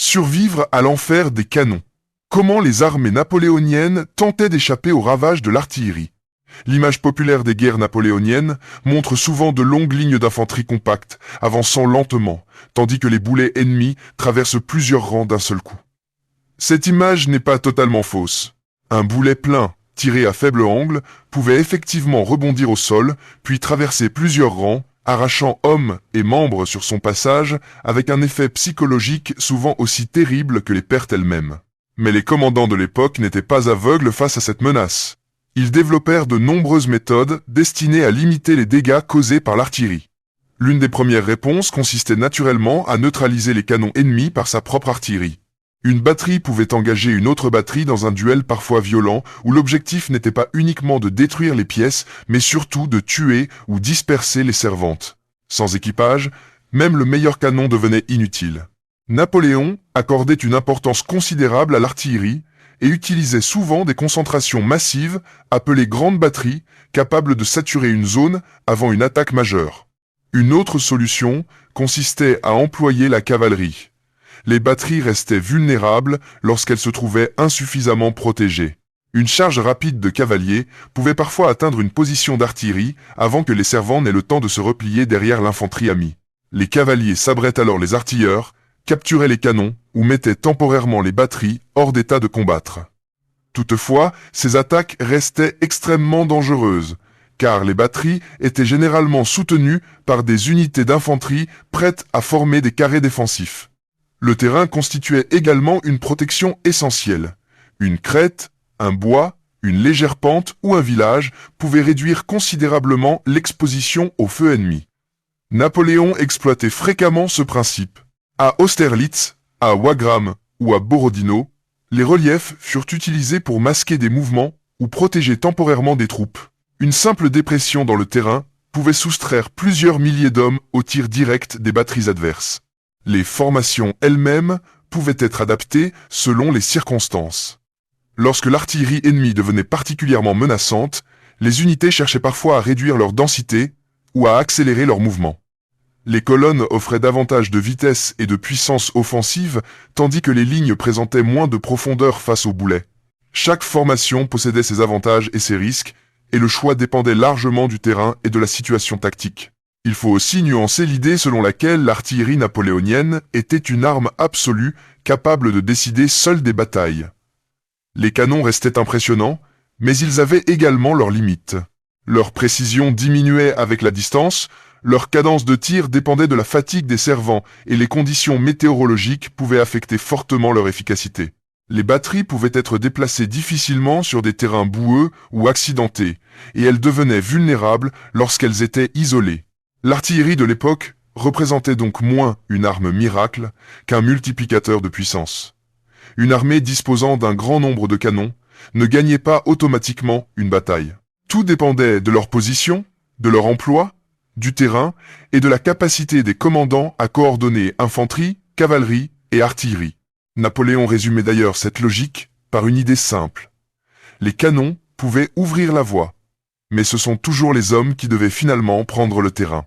Survivre à l'enfer des canons. Comment les armées napoléoniennes tentaient d'échapper aux ravages de l'artillerie. L'image populaire des guerres napoléoniennes montre souvent de longues lignes d'infanterie compactes, avançant lentement, tandis que les boulets ennemis traversent plusieurs rangs d'un seul coup. Cette image n'est pas totalement fausse. Un boulet plein, tiré à faible angle, pouvait effectivement rebondir au sol, puis traverser plusieurs rangs, arrachant hommes et membres sur son passage, avec un effet psychologique souvent aussi terrible que les pertes elles-mêmes. Mais les commandants de l'époque n'étaient pas aveugles face à cette menace. Ils développèrent de nombreuses méthodes destinées à limiter les dégâts causés par l'artillerie. L'une des premières réponses consistait naturellement à neutraliser les canons ennemis par sa propre artillerie. Une batterie pouvait engager une autre batterie dans un duel parfois violent où l'objectif n'était pas uniquement de détruire les pièces, mais surtout de tuer ou disperser les servantes. Sans équipage, même le meilleur canon devenait inutile. Napoléon accordait une importance considérable à l'artillerie et utilisait souvent des concentrations massives appelées grandes batteries capables de saturer une zone avant une attaque majeure. Une autre solution consistait à employer la cavalerie. Les batteries restaient vulnérables lorsqu'elles se trouvaient insuffisamment protégées. Une charge rapide de cavaliers pouvait parfois atteindre une position d'artillerie avant que les servants n'aient le temps de se replier derrière l'infanterie amie. Les cavaliers sabraient alors les artilleurs, capturaient les canons ou mettaient temporairement les batteries hors d'état de combattre. Toutefois, ces attaques restaient extrêmement dangereuses, car les batteries étaient généralement soutenues par des unités d'infanterie prêtes à former des carrés défensifs. Le terrain constituait également une protection essentielle. Une crête, un bois, une légère pente ou un village pouvaient réduire considérablement l'exposition au feu ennemi. Napoléon exploitait fréquemment ce principe. À Austerlitz, à Wagram ou à Borodino, les reliefs furent utilisés pour masquer des mouvements ou protéger temporairement des troupes. Une simple dépression dans le terrain pouvait soustraire plusieurs milliers d'hommes au tir direct des batteries adverses. Les formations elles-mêmes pouvaient être adaptées selon les circonstances. Lorsque l'artillerie ennemie devenait particulièrement menaçante, les unités cherchaient parfois à réduire leur densité ou à accélérer leur mouvement. Les colonnes offraient davantage de vitesse et de puissance offensive, tandis que les lignes présentaient moins de profondeur face aux boulets. Chaque formation possédait ses avantages et ses risques, et le choix dépendait largement du terrain et de la situation tactique. Il faut aussi nuancer l'idée selon laquelle l'artillerie napoléonienne était une arme absolue capable de décider seule des batailles. Les canons restaient impressionnants, mais ils avaient également leurs limites. Leur précision diminuait avec la distance, leur cadence de tir dépendait de la fatigue des servants et les conditions météorologiques pouvaient affecter fortement leur efficacité. Les batteries pouvaient être déplacées difficilement sur des terrains boueux ou accidentés, et elles devenaient vulnérables lorsqu'elles étaient isolées. L'artillerie de l'époque représentait donc moins une arme miracle qu'un multiplicateur de puissance. Une armée disposant d'un grand nombre de canons ne gagnait pas automatiquement une bataille. Tout dépendait de leur position, de leur emploi, du terrain et de la capacité des commandants à coordonner infanterie, cavalerie et artillerie. Napoléon résumait d'ailleurs cette logique par une idée simple. Les canons pouvaient ouvrir la voie, mais ce sont toujours les hommes qui devaient finalement prendre le terrain.